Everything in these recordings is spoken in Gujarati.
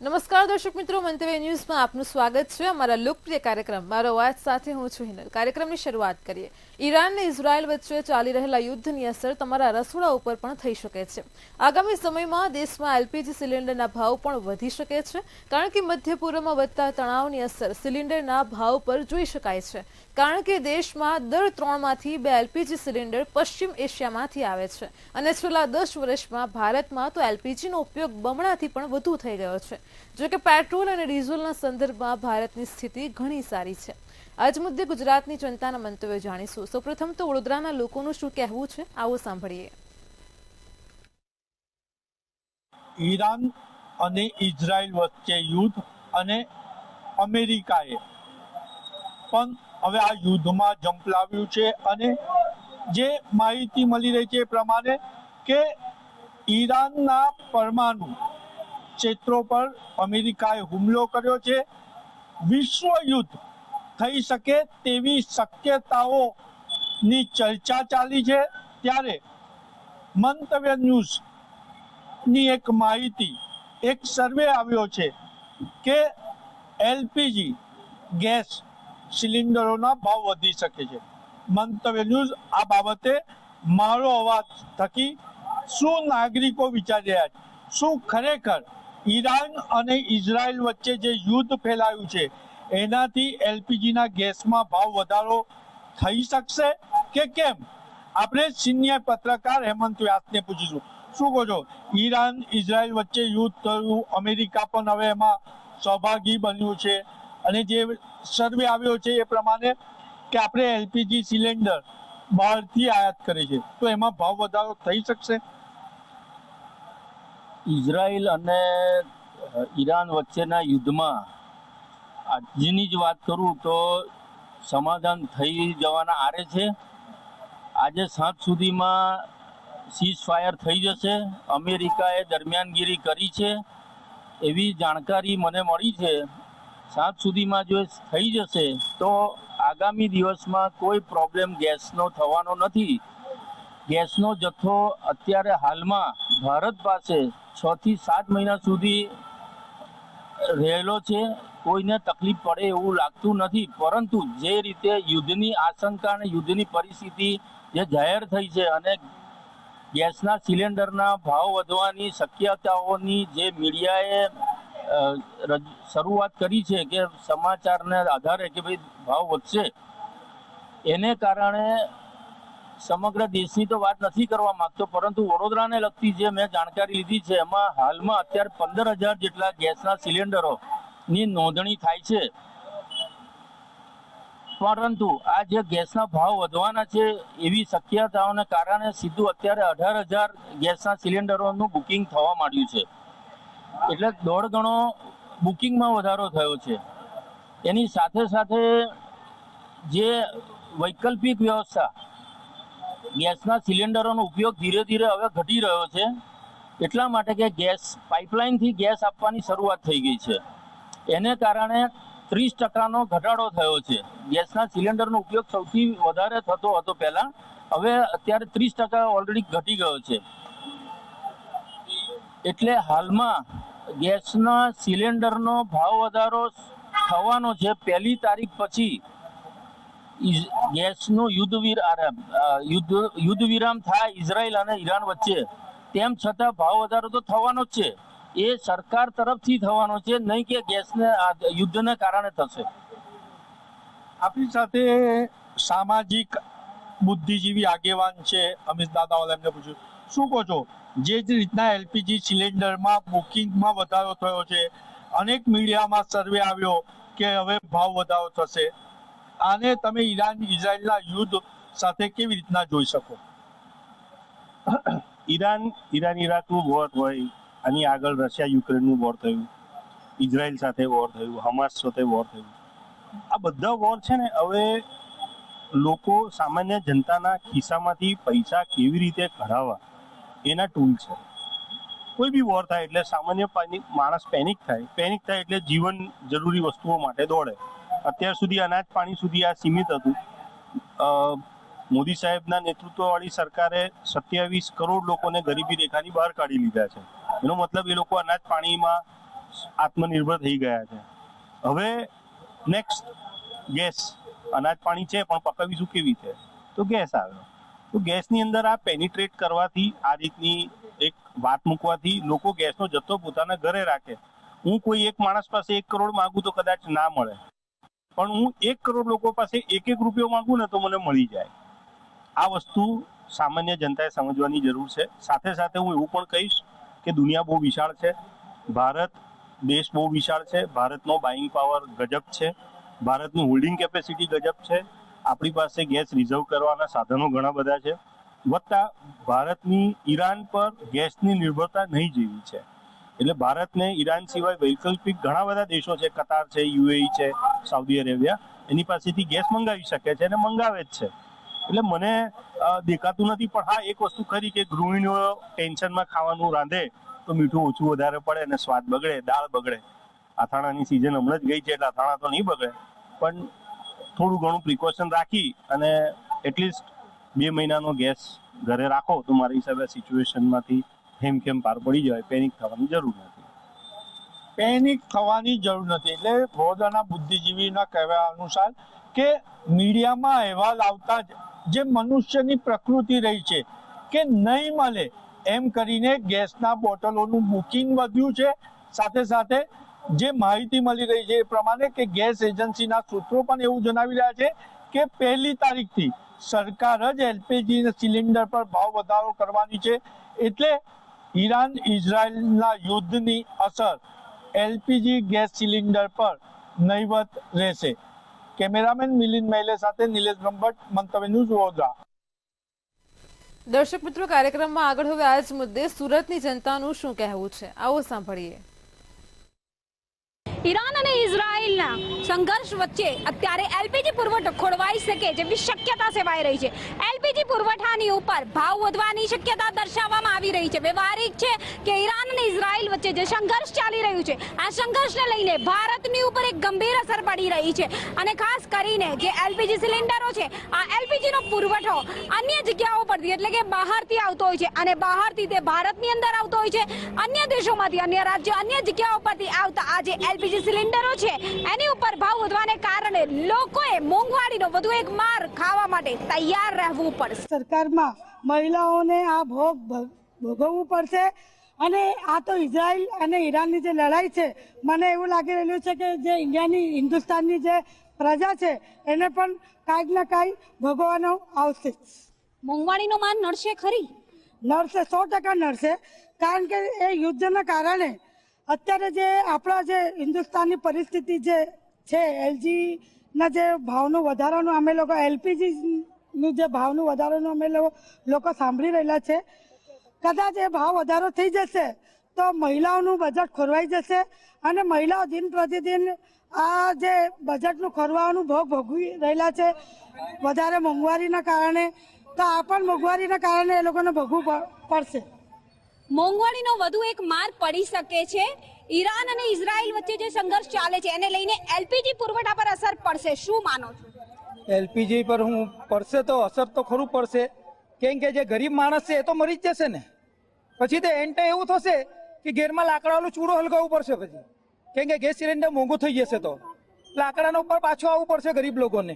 નમસ્કાર દર્શક મિત્રો, મંતવ્ય ન્યૂઝમાં આપનું સ્વાગત છે. અમારા લોકપ્રિય કાર્યક્રમ મારો અવાજ સાથે હું છું હિનલ. કાર્યક્રમની શરૂઆત કરીએ. ઈરાન અને ઇઝરાયલ વચ્ચે ચાલી રહેલા યુદ્ધની અસર તમારા રસોડા ઉપર પણ થઈ શકે છે. આગામી સમયમાં દેશમાં એલપીજી સિલિન્ડરના ભાવ પણ વધી શકે છે, કારણ કે મધ્ય પૂર્વમાં વધતા તણાવની અસર સિલિન્ડરના ભાવ પર જોઈ શકાય છે. કારણ કે દેશમાં દર 3માંથી 2 એલપીજી સિલિન્ડર પશ્ચિમ એશિયામાંથી આવે છે અને છેલ્લા 10 વર્ષમાં ભારતમાં તો એલપીજીનો ઉપયોગ બમણાથી પણ વધુ થઈ ગયો છે. જો કે પેટ્રોલ અને ડીઝલના સંદર્ભમાં ભારતની સ્થિતિ ઘણી સારી છે. આજ મુદ્દે ગુજરાતની જનતાના મંતવ્યો જાણીશું. સૌપ્રથમ તો વડોદરાના લોકોનું શું કહેવું છે, આવો સાંભળીએ. ઈરાન અને ઇઝરાયલ વચ્ચે યુદ્ધ અને અમેરિકાએ પણ હવે આ યુદ્ધમાં ઝંપલાવ્યું છે અને જે માહિતી મળી રહી છે એ પ્રમાણે કે ઈરાનના પરમાણુ ક્ષેત્રો પર અમેરિકાએ હુમલો કર્યો છે. વિશ્વ યુદ્ધ થઈ શકે તેવી શક્યતાઓની ચર્ચા ચાલી છે. ત્યારે મંતવ્ય ન્યૂઝની એક માહિતી, એક સર્વે આવ્યો છે કે એલપીજી ગેસ સિલિન્ડરોના ભાવ વધી શકે છે. મંતવ્ય ન્યૂઝ આ બાબતે મારો અવાજ થકી શું નાગરિકો વિચારી રહ્યા છે, શું ખરેખર ઈરાન અને ઇઝરાયલ વચ્ચે જે યુદ્ધ ફેલાયું છે એનાથી એલપીજીના ગેસમાં ભાવ વધારો થઈ શકશે કે કેમ? આપણે સિનિયર પત્રકાર હેમંત વ્યાસને પૂછીશું. શું કહો છો? ઈરાન ઇઝરાયલ વચ્ચે યુદ્ધ થયું, અમેરિકા પણ હવે એમાં સહભાગી બન્યું છે અને જે સર્વે આવ્યો છે એ પ્રમાણે કે આપણે એલપીજી સિલિન્ડર બહારથી આયાત કરી છે, તો એમાં ભાવ વધારો થઈ શકશે? ઇઝરાયલ અને ઈરાન વચ્ચેના યુદ્ધમાં આજની જ વાત કરું તો સમાધાન થઈ જવાના આરે છે. આજે સાંજ સુધીમાં સીઝ ફાયર થઈ જશે. અમેરિકાએ દરમિયાનગીરી કરી છે એવી જાણકારી મને મળી છે. સાંજ સુધીમાં જો થઈ જશે તો આગામી દિવસમાં કોઈ પ્રોબ્લેમ ગેસનો થવાનો નથી. ગેસનો જથ્થો અત્યારે હાલમાં ભારત પાસે 6 થી 7 મહિના સુધી રહેલો છે. કોઈને તકલીફ પડે એવું લાગતું નથી. પરંતુ જે રીતે યુદ્ધની આશંકા અને યુદ્ધની પરિસ્થિતિ જે જાહેર થઈ છે અને ગેસના સિલિન્ડરના ભાવ વધવાની શક્યતાઓની જે મીડિયાએ શરૂઆત કરી છે કે સમાચારને આધારે કે ભાઈ ભાવ વધશે, એને કારણે સમગ્ર દેશની તો વાત નથી કરવા માંગતો, પરંતુ વડોદરાને લગતી જે મેં જાણકારી લીધી છે એમાં હાલમાં અત્યારે 15,000 જેટલા ગેસના સિલિન્ડરોની નોંધણી થાય છે. પરંતુ આ જે ગેસના ભાવ વધવાના છે એવી શક્યતાઓને કારણે સીધું અત્યારે 18,000 ગેસના સિલિન્ડરોનું બુકિંગ થવા માંડ્યું છે. એટલે 1.5 ગણો બુકિંગમાં વધારો થયો છે. એની સાથે સાથે જે વૈકલ્પિક વ્યવસ્થા, ગેસના સિલિન્ડરોનો ઉપયોગ ધીરે ધીરે હવે ઘટી રહ્યો છે, એટલા માટે કે ગેસ પાઇપલાઇનથી ગેસ આપવાની શરૂઆત થઈ ગઈ છે. એને કારણે 30% ઘટાડો થયો છે. ગેસના સિલિન્ડરનો ઉપયોગ સૌથી વધારે થતો હતો પહેલા, હવે અત્યારે 30% ઓલરેડી ઘટી ગયો છે. એટલે હાલમાં ગેસના સિલિન્ડરનો ભાવ વધારો થવાનો છે. 1લી તારીખ પછી ગેસનું યુદ્ધ વિરામ થાય ઇઝરાયલ અને ઈરાન વચ્ચે, તેમ છતાં ભાવ વધારો તો થવાનો જ છે. એ સરકાર તરફથી થવાનો છે, નહીં કે ગેસને યુદ્ધને કારણે થશે. આપણી સાથે સામાજિક બુદ્ધિજીવી આગેવાન છે અમિત દાદાવાલા, એમને પૂછ્યું. શું કહો છો? જે રીતના એલપીજી સિલિન્ડરમાં બુકિંગમાં વધારો થયો છે, અનેક મીડિયામાં સર્વે આવ્યો કે હવે ભાવ વધારો થશે, આને તમે ઈરાન ઇઝરાયલના યુદ્ધ સાથે કેવી રીતના જોઈ શકો? ઈરાન ઈરાકનું વોર હોય, આની આગળ રશિયા યુક્રેનનું વોર થયું, ઇઝરાયલ સાથે વોર થયું, હમાસ સાથે વોર થયું. આ બધા વોર છે ને, હવે લોકો સામાન્ય જનતાના ખિસ્સામાંથી પૈસા કેવી રીતે કઢાવવા એના ટૂલ છે. કોઈ બી વોર થાય એટલે સામાન્ય માણસ પેનિક થાય એટલે જીવન જરૂરી વસ્તુઓ માટે દોડે. અત્યાર સુધી અનાજ પાણી સુધી આ સીમિત હતું. મોદી સાહેબના નેતૃત્વવાળી સરકારે 27 કરોડ લોકોને ગરીબી રેખાની બહાર કાઢી લીધા છે. એનો મતલબ એ લોકો અનાજ પાણીમાં આત્મનિર્ભર થઈ ગયા છે. હવે નેક્સ્ટ ગેસ, અનાજ પાણી છે પણ પકવીશું કેવી રીતે? તો ગેસ આવ્યો. તો ગેસની અંદર આ પેનિટ્રેટ કરવાથી, આ રીતની એક વાત મૂકવાથી લોકો ગેસનો જથ્થો પોતાના ઘરે રાખે. હું કોઈ એક માણસ પાસે 1 કરોડ માંગુ તો કદાચ ના મળે, પણ હું 1 કરોડ લોકો પાસે 1 રૂપિયો માંગુ ને તો મને મળી જાય. આ વસ્તુ સામાન્ય જનતાએ સમજવાની જરૂર છે. સાથે સાથે હું એવું પણ કહીશ કે દુનિયા બહુ વિશાળ છે, ભારત દેશ બહુ વિશાળ છે, ભારતનો બાઇંગ પાવર ગજબ છે, ભારતની હોલ્ડિંગ કેપેસિટી ગજબ છે, આપણી પાસે ગેસ રિઝર્વ કરવાના સાધનો ઘણા બધા છે, વત્તા ભારતની ઈરાન પર ગેસની નિર્ભરતા નહીં જેવી છે. એટલે ભારતને ઈરાન સિવાય વૈકલ્પિક ઘણા બધા દેશો છે, કતાર છે, યુએઈ છે, સાઉદી અરેબિયા, એની પાસેથી ગેસ મંગાવી શકે છે અને મંગાવે જ છે. એટલે મને દેખાતું નથી. પણ હા, એક વસ્તુ ખરી કે ગૃહિણીઓ ટેન્શનમાં ખાવાનું રાંધે તો મીઠું ઓછું વધારે પડે અને સ્વાદ બગડે, દાળ બગડે. અથાણાની સિઝન હમણાં જ ગઈ છે એટલે અથાણા તો નહીં બગડે, પણ થોડું ઘણું પ્રિકોશન રાખી અને એટલીસ્ટ 2 મહિનાનો ગેસ ઘરે રાખો તો મારા હિસાબે સિચ્યુએશનમાંથી હેમખેમ પાર પડી જાય. પેનિક થવાની જરૂર નથી. પેનિક થવાની જરૂર નથી. એટલે બરોડાના બુદ્ધિજીવીના કહેવા અનુસાર કે મીડિયામાં અહેવાલ આવતા જ જે મનુષ્યની પ્રકૃતિ રહી છે કે નહીં મળે એમ કરીને ગેસના બોટલોનું બુકિંગ વધ્યું છે. સાથે સાથે જે માહિતી મળી રહી છે એ પ્રમાણે કે ગેસ એજન્સીના સૂત્રો પણ એવું જણાવી રહ્યા છે કે 1 તારીખથી સરકાર જ એલપીજી સિલિન્ડર પર ભાવ વધારો કરવાની છે. એટલે ઈરાન ઇઝરાયલના યુદ્ધની અસર એલપીજી ગેસ સિલિન્ડર પર નહીવત રહેશે. કેમેરામેન મિલિંદ મહેલે સાથે નિલેશ બ્રહ્મભટ્ટ, મંતવ્ય ન્યૂઝ, વડોદરા. દર્શક મિત્રો, કાર્યક્રમમાં આગળ હવે આ જ મુદ્દે સુરતની જનતાનું શું કહેવું છે, આવો સાંભળીએ. ઈરાન અને ઇઝરાયલના સંઘર્ષ વચ્ચે અત્યારે એલપીજી પુરવઠો ખોરવાઈ શકે જેવી શક્યતા સેવાઈ રહી છે. એલપીજી પુરવઠાની ઉપર ભાવ વધવાની શક્યતા દર્શાવવામાં આવી રહી છે. વ્યવહારિક છે કે ઈરાન અને ઇઝરાયલ વચ્ચે જે સંઘર્ષ ચાલી રહ્યું છે, આ સંઘર્ષને લઈને ભારતની ઉપર એક ગંભીર અસર પડી રહી છે. અને ખાસ કરીને જે એલપીજી સિલિન્ડરો છે, આ એલપીજીનો પુરવઠો અન્ય જગ્યાઓ પરથી એટલે કે બહારથી આવતો હોય છે અને બહારથી તે ભારતની અંદર આવતો હોય છે. અન્ય દેશોમાંથી, અન્ય રાજ્યો, અન્ય જગ્યાઓ પરથી આવતા આ જે એલપીજી સિલિન્ડરો છે એની ઉપર ભાવ વધવાને કારણે લોકોએ મોંઘવારીનો વધુ એક માર ખાવા માટે તૈયાર રહેવું પડશે. સરકારમાં મહિલાઓને આ ભોગ ભોગવવું પડશે. અને આ તો ઇઝરાયલ અને ઈરાનની જે લડાઈ છે, મને એવું લાગી રહ્યું છે કે જે હિન્દુસ્તાનની જે પ્રજા છે એને પણ કાંઈક ને કાંઈ ભોગવવાનો આવશે. મોંઘવારીનો માર નડશે ખરી? નડશે, 100% નડશે. કારણ કે એ યુદ્ધના કારણે અત્યારે જે આપણા જે હિન્દુસ્તાનની પરિસ્થિતિ જે છે, એલજીના જે ભાવનો વધારાનો અમે લોકો એલપીજીનું જે ભાવનું વધારાનું અમે લોકો સાંભળી રહેલા છે. કદાચ એ ભાવ વધારો થઈ જશે તો મહિલાઓનું બજેટ ખોરવાઈ જશે અને મહિલાઓ દિન પ્રતિદિન આ જે બજેટનું ખોરવાનું ભોગ ભોગવી રહેલા છે વધારે મોંઘવારીના કારણે. તો આ પણ મોંઘવારીના કારણે એ લોકોને ભોગવવું પડશે. મોંઘવારીનો વધુ એક માર પડી શકે છે. ઈરાન અને ઇઝરાયલ વચ્ચે જે સંઘર્ષ ચાલે છે એને લઈને એલપીજી પુરવઠા પર અસર પડશે, શું માનો છો? એલપીજી પર પડશે તો અસર તો ખરું પડશે. કેમ કે જે ગરીબ માણસ છે એ તો મરી જ જશે ને. પછી તો એન્ડ એવું થશે કે ઘેરમાં લાકડાનું ચૂડો હલગાવવું પડશે. પછી કેમ કે ગેસ સિલિન્ડર મોંઘું થઈ જશે તો લાકડાના ઉપર પાછું આવવું પડશે ગરીબ લોકોને.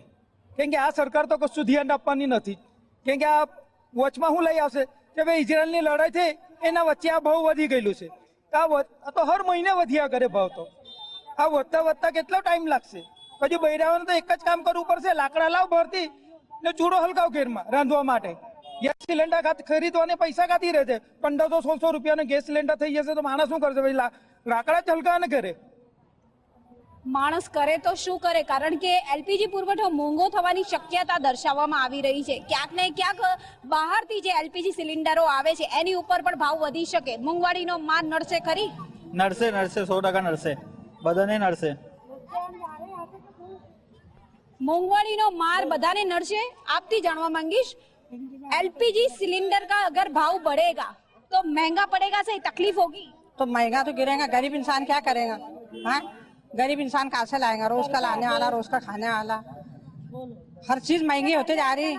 કેમ કે આ સરકાર તો કશું ધ્યાન આપવાની નથી. કેમ કે આ વચમાં શું લઈ આવશે કે ભાઈ ઇઝરાયલની લડાઈ થઈ એના વચ્ચે આ ભાવ વધી ગયેલું છે. આ તો હર મહિને વધ્યા કરે ભાવ. તો આ વધતા વધતા કેટલો ટાઈમ લાગશે? પછી બૈરાઓને તો એક જ કામ કરવું પડશે, લાકડા લાવ ભરતી ને ચૂડો હલગાવ ઘેરમાં રાંધવા માટે. ગેસ સિલિન્ડર ખરીદવાને પૈસા કાથી રહે છે? 1500-1600 રૂપિયાનો ગેસ સિલિન્ડર થઈ જશે તો માણસ શું કરશે? ભાઈ લાકડા જ હલગાવે ને ઘરે. માણસ કરે તો શું કરે? કારણ કે એલપીજી પુરવઠો મોંઘો થવાની શક્યતા દર્શાવવામાં આવી રહી છે. ક્યાંક ને ક્યાંક બહારથી જે એલપીજી સિલિન્ડરો આવે છે એની ઉપર પણ ભાવ વધી શકે. મોંઘવારીનો માર નડશે ખરી? નડશે, 100% નડશે, બધાને નડશે. મોંઘવારીનો માર બધાને નડશે. આપથી જાણવા માંગીશ, एलपीजी सिलेंडर का अगर भाव बढ़ेगा तो महंगा पड़ेगा, सही तकलीफ होगी? तो महंगा तो गिरेगा, गरीब इंसान क्या करेगा? हाँ, गरीब इंसान कहाँ से लाएगा? रोज का लाने वाला, रोज का खाने वाला, हर चीज महंगी होती जा रही।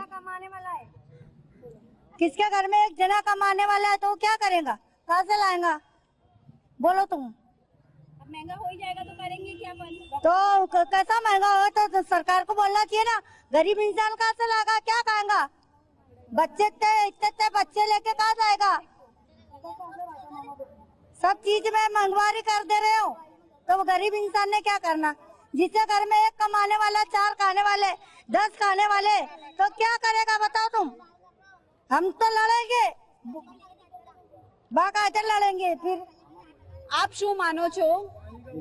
किसके घर में एक जना कमाने वाला है तो वो क्या करेगा? कहाँ से लाएगा? बोलो तुम। अब महंगा हो ही जाएगा तो करेंगे क्या बंद? तो कैसा महंगा हो तो सरकार को बोलना चाहिए ना। गरीब इंसान कहाँ से लाएगा, क्या खाएगा? बच्चे इतने बच्चे लेके कहाँ जाएगा? सब चीज में महंगाई कर दे रहे हो तो गरीब इंसान ने क्या करना? जिसके घर में एक कमाने वाला, 4 खाने वाले, 10 खाने वाले, तो क्या करेगा बताओ तुम? हम तो लड़ेंगे, बाकायदे लड़ेंगे। फिर आप शू मानो छो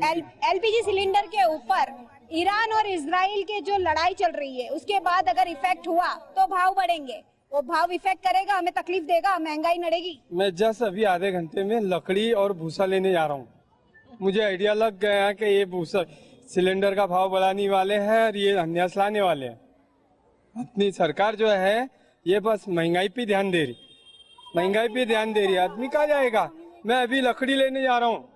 एलपीजी सिलेंडर के ऊपर ईरान और इजराइल के जो लड़ाई चल रही है उसके बाद अगर इफेक्ट हुआ तो भाव बढ़ेंगे, वो भाव इफेक्ट करेगा, हमें तकलीफ देगा, महंगाई नड़ेगी। मैं जस्ट अभी आधे घंटे में लकड़ी और भूसा लेने जा रहा हूँ। मुझे आइडिया लग गया कि ये भूसा सिलेंडर का भाव बढ़ाने वाले हैं और ये अन्यास लाने वाले हैं। अपनी सरकार जो है ये बस महंगाई पे ध्यान दे रही, महंगाई पे ध्यान दे रही है। आदमी कहाँ जाएगा? मैं अभी लकड़ी लेने जा रहा हूँ,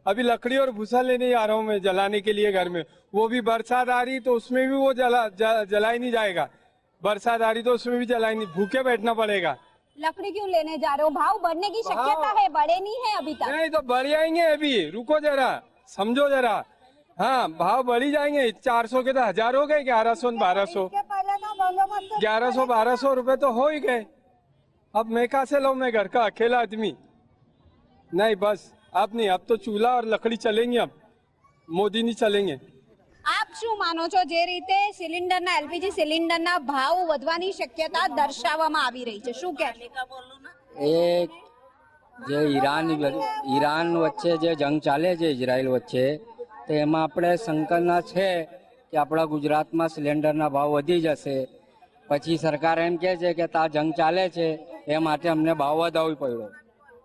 अभी लकड़ी और भूसा लेने जा रहा हूँ मैं जलाने के लिए घर में। वो भी बरसात आ रही तो उसमें भी वो जला ही नहीं जाएगा। बरसात आ रही तो उसमें भी जला नहीं, भूखे बैठना पड़ेगा। लकड़ी क्यों लेने जा रहे हो? भाव बढ़ने की शक्यता है, बढ़े नहीं है अभी तक। नहीं तो बढ़ जाएंगे, अभी रुको जरा, समझो जरा। हाँ, भाव बढ़ी जाएंगे। 400 के तो 1000 हो गए, 1100 1200, 1100 1200 रुपए तो हो ही गए। अब मैं कहाँ से लाऊं? मैं घर का अकेला आदमी। नहीं बस अब नहीं, अब तो चूल्हा और लकड़ी चलेंगे, अब मोदी नहीं चलेंगे। આપ શું માનો છો જે રીતે સિલિન્ડરના એલપીજી સિલિન્ડરના ભાવ વધવાની શક્યતા દર્શાવવામાં આવી રહી છે, શું કહેશો? એક જે ઈરાન વચ્ચે જે જંગ ચાલે છે ઇઝરાયલ વચ્ચે, તો એમાં આપણે શંકાના છે કે આપણા ગુજરાતમાં સિલિન્ડરના ભાવ વધી જશે। પછી સરકાર એમ કહે છે કે આ જંગ ચાલે છે એ માટે અમને ભાવ વધારવો પડ્યો।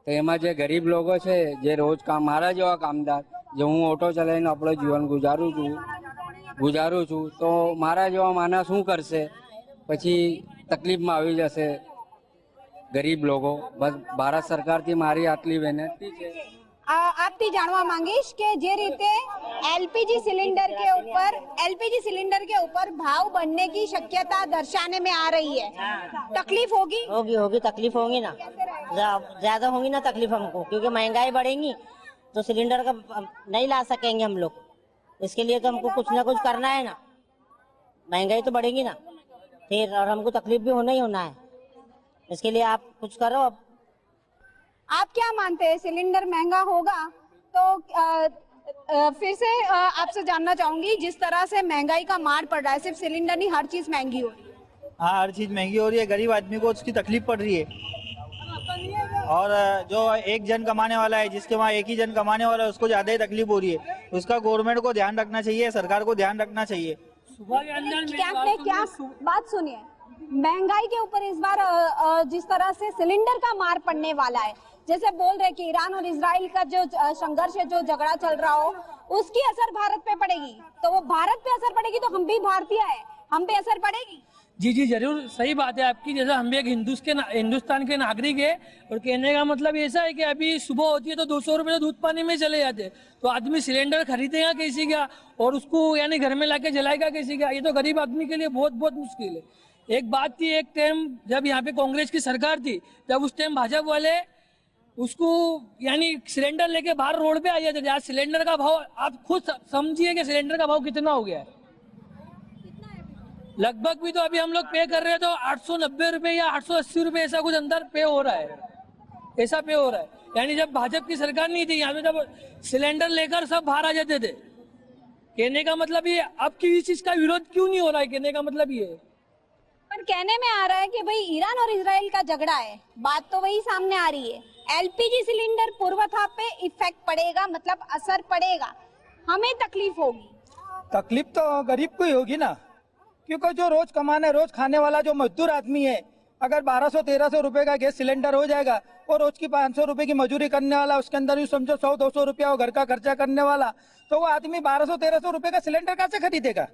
તો એમાં જે ગરીબ લોકો છે, જે રોજ મારા જેવા કામદાર, જે હું ઓટો ચલાવીને આપણું જીવન ગુજારું છું, તો મારા જેવા માણસ શું કરશે? પછી તકલીફમાં આવી જશે ગરીબ લોકો। બસ ભારત સરકારથી મારી આટલી વિનંતી છે। આપથી જાણવા માંગીશ કે જે રીતે एलपीजी सिलेंडर के ऊपर भाव बढ़ने की शक्यता दर्शाने में आ रही है, तकलीफ होगी? होगी तकलीफ होगी ना, ज्यादा होगी ना तकलीफ हमको, क्योंकि महंगाई बढ़ेगी तो सिलेंडर का नहीं ला सकेंगे हम लोग। इसके लिए तो हमको कुछ ना कुछ करना है ना, महंगाई तो बढ़ेगी ना फिर, और हमको तकलीफ भी होना ही होना है। इसके लिए आप कुछ करो। अब आप क्या मानते हैं, सिलेंडर महंगा होगा तो फिर से आपसे जानना चाहूंगी, जिस तरह से महंगाई का मार पड़ रहा है, सिर्फ सिलेंडर नहीं हर चीज महंगी हो रही है। हाँ, हर चीज महंगी हो रही है, गरीब आदमी को उसकी तकलीफ पड़ रही है। और जो एक जन कमाने वाला है, जिसके वहाँ एक ही जन कमाने वाला है, उसको ज्यादा ही तकलीफ हो रही है। उसका गवर्नमेंट को ध्यान रखना चाहिए, सरकार को ध्यान रखना चाहिए। क्या बात सुनिए, महंगाई के ऊपर इस बार जिस तरह से सिलेंडर का मार पड़ने वाला है, जैसे बोल रहे कि ईरान और इजराइल का जो संघर्ष है, जो झगड़ा चल रहा हो, उसकी असर भारत पे पड़ेगी। तो वो भारत पे असर पड़ेगी तो हम भी भारतीय है, हम पे असर पड़ेगी। जी जी जरूर, सही बात है आपकी। जैसे हम भी एक हिंदुस्तान के नागरिक है, और कहने का मतलब ऐसा है कि अभी सुबह होती है तो 200 रुपए तो दूध पानी में चले जाते, तो आदमी सिलेंडर खरीदेगा कैसे क्या, और उसको यानी घर में लाके जलाएगा कैसे क्या? ये तो गरीब आदमी के लिए बहुत बहुत मुश्किल है। एक बात थी, एक टाइम जब यहाँ पे कांग्रेस की सरकार थी, जब उस टाइम भाजपा वाले उसको यानी सिलेंडर लेके बाहर रोड पे आ जाते थे। आज सिलेंडर का भाव आप खुद समझिए कि सिलेंडर का भाव कितना हो गया है। लगभग भी तो अभी हम लोग पे कर रहे हैं तो 890 रुपए या 880 रुपए ऐसा कुछ अंदर पे हो रहा है, ऐसा पे हो रहा है। यानी जब भाजपा की सरकार नहीं थी, यहाँ पे जब सिलेंडर लेकर सब बाहर आ जाते थे। कहने का मतलब ये अब की चीज का विरोध क्यों नहीं हो रहा है, कहने का मतलब ये है। पर कहने में आ रहा है कि भाई ईरान और इजराइल का झगड़ा है, बात तो वही सामने आ रही है। एलपीजी सिलेंडर पुरवठा पे इफेक्ट पड़ेगा, मतलब असर पड़ेगा, हमें तकलीफ होगी। तकलीफ तो गरीब को ही होगी ना, क्योंकि जो रोज कमाने रोज खाने वाला जो मजदूर आदमी है, अगर 1200-1300 रुपए का गैस सिलेंडर हो जाएगा और रोज की 500 रुपए की मजदूरी करने वाला, उसके अंदर भी समझो 100-200 रुपया वो घर का खर्चा करने वाला, तो वो आदमी 1200-1300 रुपए का सिलेंडर कैसे खरीदेगा?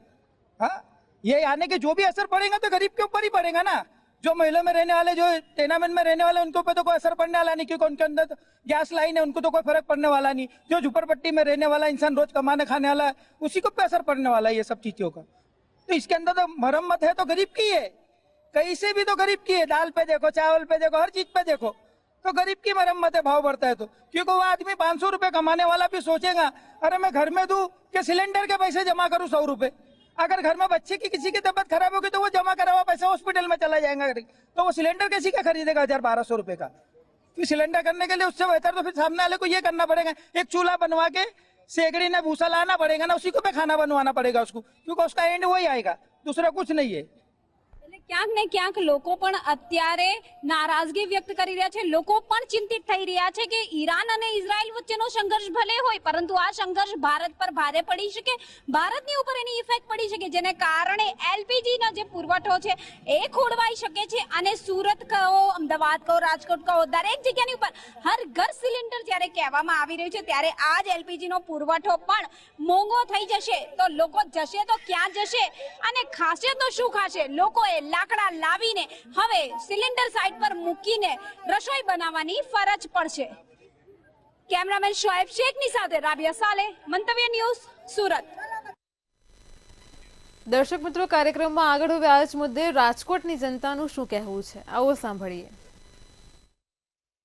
हाँ, ये आने के जो भी असर पड़ेगा तो गरीब के ऊपर ही पड़ेगा ना। जो महलों में रहने वाले, जो टेनामेंट में रहने वाले, उनके ऊपर तो कोई असर पड़ने वाला नहीं, क्योंकि उनके अंदर गैस लाइन है, उनको तो कोई फर्क पड़ने वाला नहीं। जो झुपड़पट्टी में रहने वाला इंसान, रोज कमाने खाने वाला है, उसी को पे असर पड़ने वाला है ये सब चीजों का। तो इसके अंदर तो मरम्मत है तो गरीब की है, कहीं से भी तो गरीब की है। दाल पे देखो, चावल पे देखो, हर चीज पे देखो। तो गरीब की मरम्मत है भाव बढ़ता है तो, क्योंकि वो आदमी 500 रुपए कमाने वाला भी सोचेगा अरे मैं घर में दूं कि सिलेंडर के पैसे जमा करूं 100 रुपए। अगर घर में बच्चे की किसी की तबियत खराब होगी तो वो जमा करा हुआ पैसा हॉस्पिटल में चला जाएगा, तो वो सिलेंडर किसी का खरीदेगा 1000-1200 रुपए का। फिर सिलेंडर करने के लिए उससे बेहतर तो फिर सामने वाले को ये करना पड़ेगा, एक चूल्हा बनवा के सेगड़ी ने भूसा लाना पड़ेगा ना, उसी को पे खाना बनवाना पड़ेगा उसको, क्योंकि उसका एंड वही आएगा, दूसरा कुछ नहीं है। ક્યાંક ને ક્યાંક લોકો પણ અત્યારે નારાજગી વ્યક્ત કરી રહ્યા છે, લોકો પણ ચિંતિત થઈ રહ્યા છે કે ઈરાન અને ઇઝરાયલ વચ્ચેનો સંઘર્ષ ભલે હોય પરંતુ આ સંઘર્ષ ભારત પર ભારે પડી શકે, ભારતની ઉપર એની ઇફેક્ટ પડી શકે, જેને કારણે એલપીજીનો જે પુરવઠો છે એ ખોરવાઈ શકે છે અને સુરત કહો, અમદાવાદ કહો, રાજકોટ કહો, દરેક જગ્યાની ઉપર હર ઘર સિલિન્ડર જ્યારે કહેવામાં આવી રહ્યું છે ત્યારે આ જ એલપીજીનો પુરવઠો પણ મોંઘો થઈ જશે તો લોકો જશે તો ક્યાં જશે અને ખાશે તો શું ખાશે? લોકોએ લાકડા લાવીને હવે સિલિન્ડર સાઇડ પર મૂકીને રસોઈ બનાવવાની ફરજ પડશે। કેમેરામેન શોએબ શેખની સાથે રાબિયા સાલે, મંતવ્ય ન્યૂઝ, સુરત। દર્શક મિત્રો, કાર્યક્રમમાં આગળ હવે આ જ મુદ્દે રાજકોટની જનતાનું શું કહેવું છે, આવો સાંભળીએ।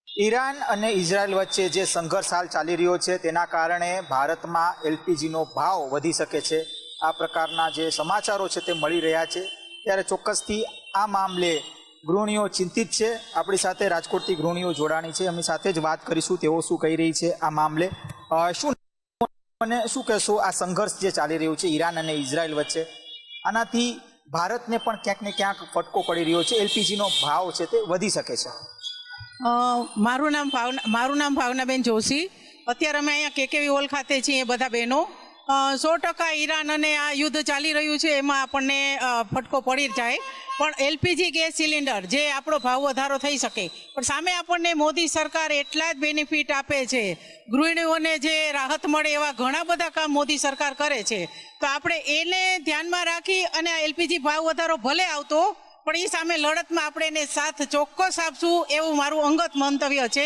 ઈરાન અને ઇઝરાયલ વચ્ચે જે સંઘર્ષ હાલ ચાલી રહ્યો છે તેના કારણે ભારતમાં એલપીજીનો ભાવ વધી શકે છે, આ પ્રકારના જે સમાચારો છે તે મળી રહ્યા છે। ત્યારે ચોક્કસથી આ મામલે ગૃહિણીઓ ચિંતિત છે। આપણી સાથે રાજકોટથી ગૃહિણીઓ જોડાણી છે, એમની સાથે જ વાત કરીશું તેઓ શું કહી રહી છે આ મામલે। શું કહેશો, આ સંઘર્ષ જે ચાલી રહ્યું છે ઈરાન અને ઇઝરાયલ વચ્ચે, આનાથી ભારતને પણ ક્યાંક ને ક્યાંક ફટકો પડી રહ્યો છે, એલપીજીનો ભાવ છે તે વધી શકે છે? મારું નામ ભાવનાબેન જોશી। અત્યારે અમે અહીંયા કેકેવી હોલ ખાતે છીએ બધા બહેનો। 100% ઈરાન અને આ યુદ્ધ ચાલી રહ્યું છે એમાં આપણને ફટકો પડી જાય, પણ એલપીજી ગેસ સિલિન્ડર જે આપણો ભાવ વધારો થઈ શકે, પણ સામે આપણને મોદી સરકાર એટલા જ બેનિફિટ આપે છે, ગૃહિણીઓને જે રાહત મળે એવા ઘણા બધા કામ મોદી સરકાર કરે છે, તો આપણે એને ધ્યાનમાં રાખી અને આ એલપીજી ભાવ વધારો ભલે આવતો પણ એ સામે લડતમાં આપણે એને સાથ ચોક્કસ આપશું એવું મારું અંગત મંતવ્ય છે।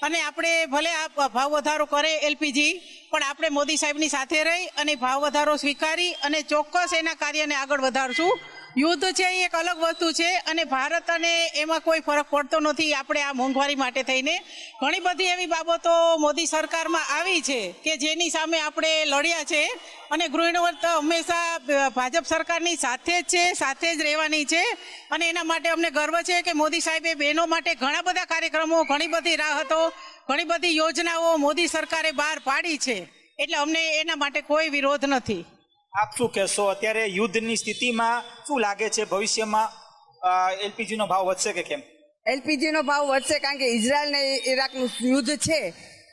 અને આપણે ભલે આ ભાવ વધારો કરે એલપીજી, પણ આપણે મોદી સાહેબની સાથે રહી અને ભાવ વધારો સ્વીકારી અને ચોક્કસ એના કાર્યને આગળ વધારશું। યુદ્ધ છે એ એક અલગ વસ્તુ છે અને ભારત અને એમાં કોઈ ફરક પડતો નથી। આપણે આ મોંઘવારી માટે થઈને ઘણી બધી એવી બાબતો મોદી સરકારમાં આવી છે કે જેની સામે આપણે લડ્યા છે અને ગૃહિણીઓ તો હંમેશા ભાજપ સરકારની સાથે જ છે, સાથે જ રહેવાની છે અને એના માટે અમને ગર્વ છે કે મોદી સાહેબે બહેનો માટે ઘણા બધા કાર્યક્રમો, ઘણી બધી રાહતો, ઘણી બધી યોજનાઓ મોદી સરકારે બહાર પાડી છે, એટલે અમને એના માટે કોઈ વિરોધ નથી। આપ શું કહેશો, અત્યારે યુદ્ધની સ્થિતિમાં શું લાગે છે ભવિષ્યમાં એલપીજીનો ભાવ વધશે કે કેમ? એલપીજીનો ભાવ વધશે, કારણ કે ઇઝરાયલ ને ઈરાકનું યુદ્ધ છે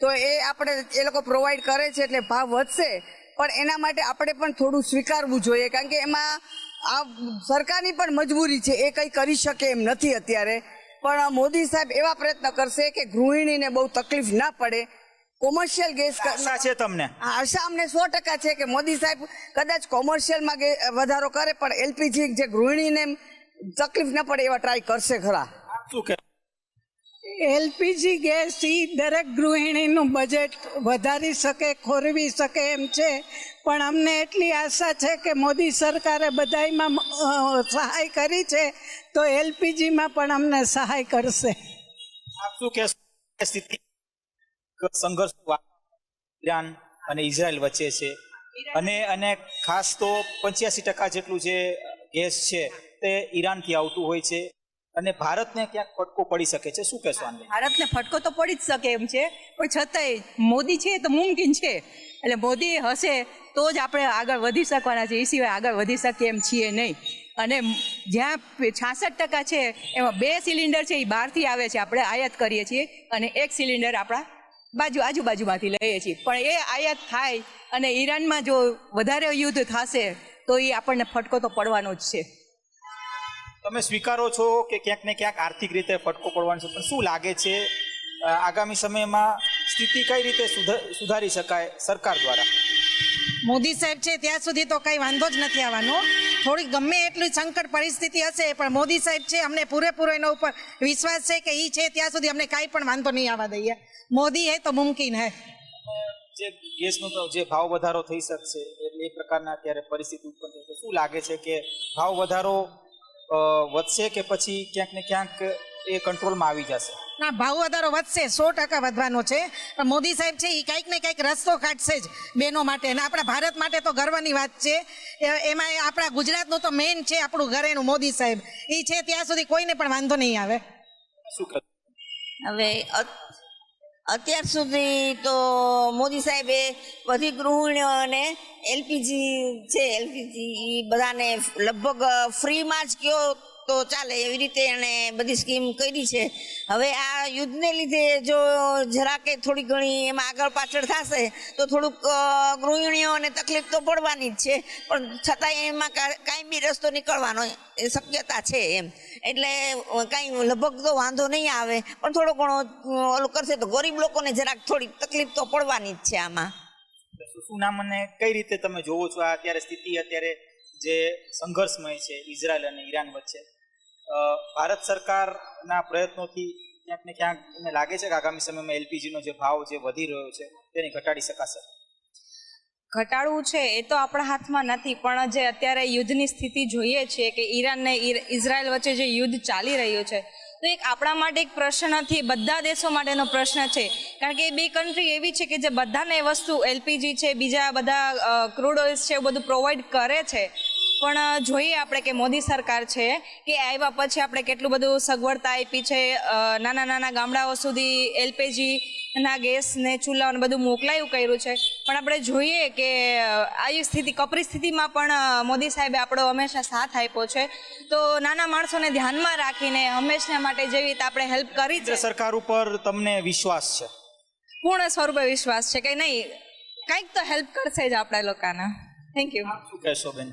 તો એ આપણે એ લોકો પ્રોવાઈડ કરે છે એટલે ભાવ વધશે, પણ એના માટે આપણે પણ થોડું સ્વીકારવું જોઈએ, કારણ કે એમાં આ સરકારની પણ મજબૂરી છે, એ કંઈ કરી શકે એમ નથી અત્યારે। પણ મોદી સાહેબ એવા પ્રયત્ન કરશે કે ગૃહિણીને બહુ તકલીફ ના પડે। કોમર્શિયલ ગેસ આશા છે તમને? આશા અમને 100% છે કે મોદી સાહેબ કદાચ કોમર્શિયલમાં વધારો કરે પણ એલપીજી જે ગૃહિણીને તકલીફ ના પડે એવા ટ્રાય કરશે ખરા। શું કે એલપીજી ગેસ દરેક ગૃહિણીનું બજેટ વધારી શકે, ખોરવી શકે એમ છે, પણ અમને એટલી આશા છે કે મોદી સરકારે બધાયમાં સહાય કરી છે તો એલપીજીમાં પણ અમને સહાય કરશે। આપ શું કહેશો, સ્થિતિ સંઘર્ષ ઈરાન અને ઇઝરાયલ વચ્ચે છે અને ખાસ તો 85% જેટલું જે ગેસ છે તે ઈરાનથી આવતું હોય છે અને ભારતને ક્યાંક ફટકો પડી શકે છે, શું કહેશો આને? ભારતને ફટકો તો પડી જ શકે એમ છે, પણ છતાંય મોદી છે તો મુમકિન છે, એટલે મોદી હશે તો જ આપણે આગળ વધી શકવાના છે, એ સિવાય આગળ વધી શકીએ એમ છીએ નહીં। અને જ્યાં 66% છે એમાં 2 સિલિન્ડર છે એ બહારથી આવે છે, આપણે આયાત કરીએ છીએ અને 1 સિલિન્ડર આપણા આજુબાજુમાંથી લઈએ છીએ, પણ એ આયાત થાય અને ઈરાનમાં જો વધારે યુદ્ધ થશે તો એ આપણને ફટકો તો પડવાનો જ છે। તમે સ્વીકારો છો કે ક્યાંક ને ક્યાંક આર્થિક રીતે ફટકો પડવાનો છે, પણ શું લાગે છે આગામી સમયમાં સ્થિતિ કઈ રીતે સુધારી શકાય સરકાર દ્વારા? મોદી સાહેબ છે ત્યાં સુધી તો કંઈ વાંધો જ નથી આવવાનો, થોડી ગમે એટલી સંકટ પરિસ્થિતિ હશે પણ મોદી સાહેબ છે, અમને પૂરેપૂરો એના ઉપર વિશ્વાસ છે કે એ છે ત્યાં સુધી અમને કાંઈ પણ વાંધો નહીં આવવા દઈએ। મોદી હે તો મુમકિન હે। જે ગેસનો તો જે ભાવ વધારો થઈ શકશે એટલે એ પ્રકારના અત્યારે પરિસ્થિતિ ઉત્પન્ન થઈ છે, શું લાગે છે કે ભાવ વધારો વધશે કે પછી ક્યાંક ને ક્યાંક એ કંટ્રોલમાં આવી જશે? ના, ભાવ વધારો વધશે, 100% વધવાનો છે. પણ મોદી સાહેબ છે એ કંઈક ને કંઈક રસ્તો કાઢશે જ બહેનો માટે, અને આપણા ભારત માટે તો ગર્વની વાત છે. એમાં આપણા ગુજરાતનું તો મેઇન છે આપણું ઘરેણું મોદી સાહેબ, એ છે ત્યાં સુધી કોઈને પણ વાંધો નહીં આવે. હવે અત્યાર સુધી તો મોદી સાહેબે બધી ગૃહિણીઓને એલપીજી છે, એલપીજી બધાને લગભગ ફ્રીમાં જ કયો તો ચાલે એવી રીતે એણે બધી સ્કીમ કરી છે. હવે આ યુદ્ધને લીધે જો જરા કે થોડી ઘણી એમાં આગળ પાછળ થશે તો થોડુંક ગૃહિણીઓને તકલીફ તો પડવાની જ છે, પણ છતાંય એમાં કાંઈ બી રસ્તો નીકળવાનો એ શક્યતા છે એમ. એટલે કાંઈ લગભગ તો વાંધો નહીં આવે, પણ થોડો ઘણો ઓલું કરશે તો ગરીબ લોકોને જરાક થોડી તકલીફ તો પડવાની જ છે આમાં. શું નામ અને કઈ રીતે તમે જોવો છો આ અત્યારે સ્થિતિ, અત્યારે જે સંઘર્ષમય છે ઇઝરાયલ અને ઈરાન વચ્ચે? ભારત સરકારના પ્રયત્નોથી ક્યાંક ને ક્યાંક મને લાગે છે કે આગામી સમયમાં એલપીજીનો જે ભાવ જે વધી રહ્યો છે તેને ઘટાડી શકાશે? ઘટાડવું છે એ તો આપણા હાથમાં નથી, પણ જે અત્યારે યુદ્ધની સ્થિતિ જોઈએ છીએ કે ઈરાન ને ઇઝરાયલ વચ્ચે જે યુદ્ધ ચાલી રહ્યું છે, તો એક આપણા માટે એક પ્રશ્ન નથી, બધા દેશો માટેનો પ્રશ્ન છે. કારણ કે એ બે કન્ટ્રી એવી છે કે જે બધાને વસ્તુ એલપીજી છે, બીજા બધા ક્રૂડ ઓઇલ્સ છે, એવું બધું પ્રોવાઈડ કરે છે. પણ જોઈએ આપણે કે મોદી સરકાર છે કે આવ્યા પછી આપણે કેટલું બધું સગવડતા આપી છે, નાના નાના ગામડાઓ સુધી એલપીજીના ગેસ ને ચૂલા ને બધું મોકલાયું કર્યું છે. પણ આપણે જોઈએ કે આવી સ્થિતિ, કપરી સ્થિતિમાં પણ મોદી સાહેબે આપણો હંમેશા સાથ આપ્યો છે. તો નાના માણસોને ધ્યાનમાં રાખીને હંમેશા માટે જેવી રીતે આપણે હેલ્પ કરી છે. સરકાર ઉપર તમને વિશ્વાસ છે? પૂર્ણ સ્વરૂપે વિશ્વાસ છે કે નહીં, કંઈક તો હેલ્પ કરશે જ આપણા લોકોને. Thank you. શું કહેશો બેન?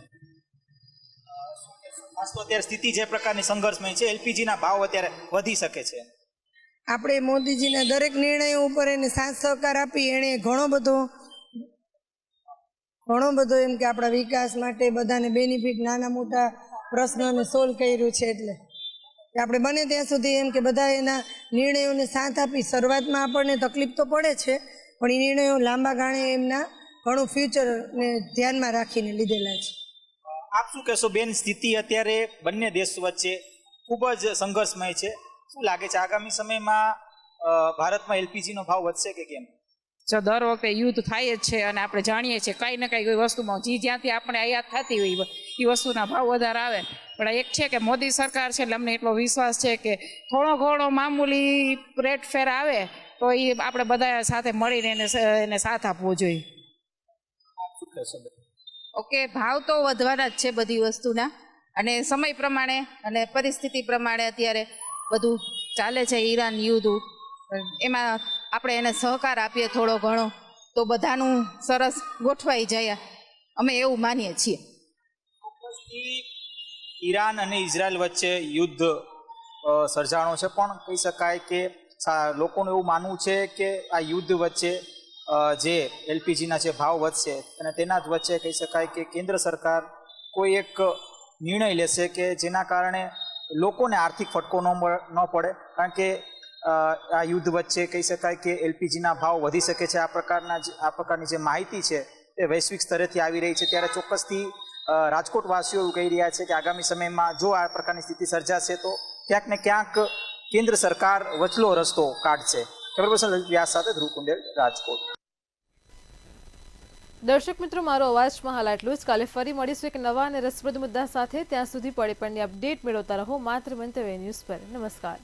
ખાસ તો અત્યારે સ્થિતિ જે પ્રકારની સંઘર્ષમય છે, એલપીજીના ભાવ અત્યારે વધી શકે છે. આપણે મોદીજીના દરેક નિર્ણયો ઉપર એને સાથ સહકાર આપી એણે ઘણો બધો એમ કે આપણા વિકાસ માટે બધાને બેનિફિટ, નાના મોટા પ્રશ્નોને સોલ્વ કર્યું છે. એટલે આપણે બને ત્યાં સુધી એમ કે બધા એના નિર્ણયોને સાથ આપી. શરૂઆતમાં આપણને તકલીફ તો પડે છે, પણ એ નિર્ણયો લાંબા ગાળે એમના ઘણું ફ્યુચરને ધ્યાનમાં રાખીને લીધેલા છે. આપ શું કહેશો બેન, સ્થિતિ અત્યારે બંને દેશો વચ્ચે ખૂબ જ સંઘર્ષમય છે, શું લાગે છે આગામી સમયમાં ભારતમાં એલપીજીનો ભાવ વધશે કે કેમ? જો દર વખતે યુદ્ધ થાય જ છે અને આપણે જાણીએ છીએ કંઈ ને કંઈ વસ્તુમાં જ્યાંથી આપણે આયાત થતી હોય એ વસ્તુના ભાવ વધારે આવે. પણ એક છે કે મોદી સરકાર છે એટલે અમને એટલો વિશ્વાસ છે કે થોડો ઘણો મામૂલી રેટ ફેર આવે તો એ આપણે બધા સાથે મળીને એને સાથ આપવો જોઈએ. ઓકે, ભાવ તો વધવાના જ છે બધી વસ્તુના, અને સમય પ્રમાણે અને પરિસ્થિતિ પ્રમાણે અત્યારે બધું ચાલે છે. ઈરાન યુદ્ધ, એમાં આપણે એને સહકાર આપીએ થોડો ઘણો તો બધાનું સરસ ગોઠવાઈ જાય, અમે એવું માનીએ છીએ. ઈરાન અને ઇઝરાયલ વચ્ચે યુદ્ધ સર્જાણો છે, પણ કહી શકાય કે લોકોનું એવું માનવું છે કે આ યુદ્ધ વચ્ચે જે એલપીજીના જે ભાવ વધશે અને તેના જ વચ્ચે કહી શકાય કે કેન્દ્ર સરકાર કોઈ એક નિર્ણય લેશે કે જેના કારણે લોકોને આર્થિક ફટકો ન પડે. કારણ કે આ યુદ્ધ વચ્ચે કહી શકાય કે એલપીજીના ભાવ વધી શકે છે. આ પ્રકારની જે માહિતી છે એ વૈશ્વિક સ્તરેથી આવી રહી છે. ત્યારે ચોક્કસથી રાજકોટવાસીઓ એવું કહી રહ્યા છે કે આગામી સમયમાં જો આ પ્રકારની સ્થિતિ સર્જાશે તો ક્યાંક ને ક્યાંક કેન્દ્ર સરકાર વચલો રસ્તો કાઢશે. કેમેરા પર્સન લલિત વ્યાસ સાથે ધ્રુવ કુંડેલ, રાજકોટ. દર્શક મિત્રો, મારો અવાજમાં હાલ આટલું જ. કાલે ફરી મળીશું એક નવા અને રસપ્રદ મુદ્દા સાથે. ત્યાં સુધી પડે પડની અપડેટ મેળવતા રહો માત્ર મંતવ્ય ન્યૂઝ પર. નમસ્કાર.